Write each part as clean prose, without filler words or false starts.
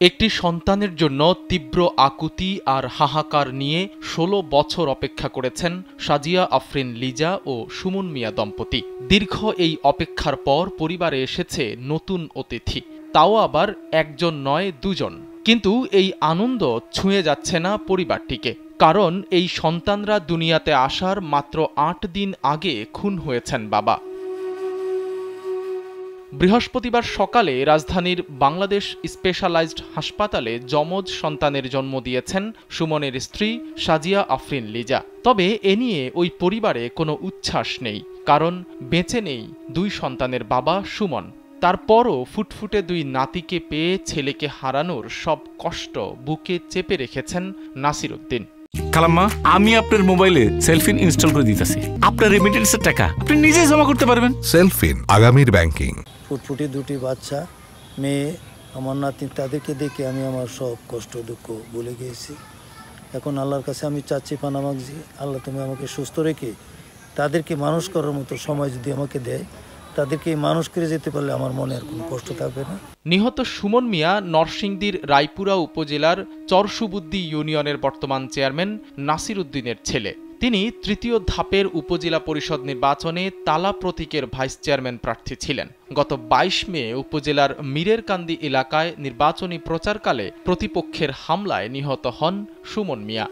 একটি সন্তানের জন্য তীব্র আকুতি আর হাহাকার নিয়ে ১৬ বছর অপেক্ষা করেছেন সাজিয়া আফরিন লিজা ও সুমন মিয়া দম্পতি। দীর্ঘ এই অপেক্ষার পর পরিবারে এসেছে নতুন অতিথি, তাও আবার একজন নয় দুজন। কিন্তু এই আনন্দ ছুঁয়ে যাচ্ছে না পরিবারটিকে, কারণ এই সন্তানরা দুনিয়াতে আসার মাত্র ৮ দিন আগে খুন হয়েছেন বাবা। বৃহস্পতিবার সকালে রাজধানীর বাংলাদেশ স্পেশালাইজড হাসপাতালে যমজ সন্তানের জন্ম দিয়েছেন সুমনের স্ত্রী সাজিয়া আফরিন লিজা। তবে এ নিয়ে ওই পরিবারে কোনো উচ্ছ্বাস নেই, কারণ বেঁচে নেই দুই সন্তানের বাবা সুমন। তারপরও ফুটফুটে দুই নাতিকে পেয়ে ছেলেকে হারানোর সব কষ্ট বুকে চেপে রেখেছেন নাসির উদ্দিন। খালাম্মা, আমি আপনার মোবাইলে সেলফিন ইনস্টল করে দিতেছি। আপনার রেমিটেন্সের টাকা আপনি নিজেই জমা করতে পারবেন। সেলফিন, আগামীর ব্যাংকিং। ফুটফুটি দুটি বাচ্চা, মেয়ে, আমার নাতি, তাদেরকে দেখে আমি আমার সব কষ্ট দুঃখ ভুলে গিয়েছি। এখন আল্লাহর কাছে আমি চাচ্ছি, পানা মাগছি, আল্লাহ তুমি আমাকে সুস্থ রেখে তাদেরকে মানুষ করার মতো সময় যদি আমাকে দেয়, তাদেরকে মানুষ করে যেতে পারলে আমার মনে আর কোনো কষ্ট থাকবে না। নিহত সুমন মিয়া নরসিংদীর রায়পুরা উপজেলার চরসুবুদ্দি ইউনিয়নের বর্তমান চেয়ারম্যান নাসির উদ্দিনের ছেলে। তিনি তৃতীয় ধাপের উপজেলা পরিষদ নির্বাচনে তালা প্রতীকের ভাইস চেয়ারম্যান প্রার্থী ছিলেন। গত ২২ মে উপজেলার মীরেরকান্দি এলাকায় নির্বাচনী প্রচারকালে প্রতিপক্ষের হামলায় নিহত হন সুমন মিয়া।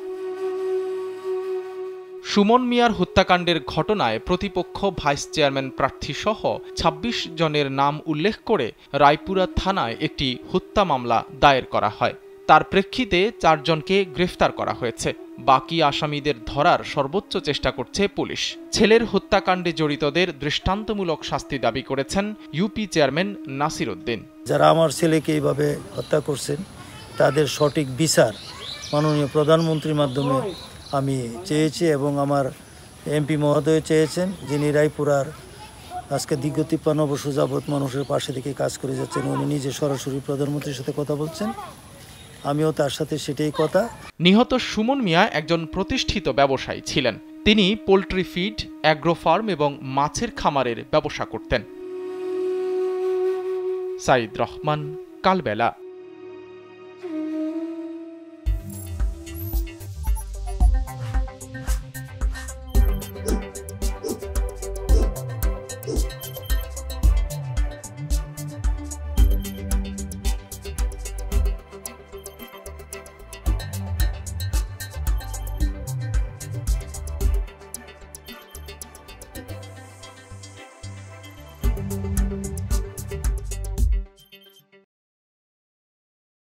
সুমন মিয়ার হত্যাকাণ্ডের ঘটনায় প্রতিপক্ষ ভাইস চেয়ারম্যান প্রার্থীসহ ২৬ জনের নাম উল্লেখ করে রায়পুরা থানায় একটি হত্যা মামলা দায়ের করা হয়। তার প্রেক্ষিতে ৪ জনকে গ্রেফতার করা হয়েছে। বাকি আসামিদের ধরার সর্বোচ্চ চেষ্টা করছে পুলিশ। ছেলের হত্যাকাণ্ডে জড়িতদের দৃষ্টান্তমূলক শাস্তি দাবি করেছেন ইউপি চেয়ারম্যান নাসির উদ্দিন। যারা আমার ছেলেকে এইভাবে হত্যা করছেন তাদের সঠিক বিচার মাননীয় প্রধানমন্ত্রীর মাধ্যমে আমি চেয়েছি, এবং আমার এমপি মহোদয় চেয়েছেন, যিনি রায়পুরার আজকে দীর্ঘ ৫৩ বছর যাবৎ মানুষের পাশে থেকে কাজ করে যাচ্ছেন। উনি নিজে সরাসরি প্রধানমন্ত্রীর সাথে কথা বলছেন, আমিও তার সাথে সেটাই কথা। নিহত সুমন মিয়া একজন প্রতিষ্ঠিত ব্যবসায়ী ছিলেন। তিনি পোল্ট্রি ফিড, অ্যাগ্রো ফার্ম এবং মাছের খামারের ব্যবসা করতেন। সাইদ রহমান, কালবেলা।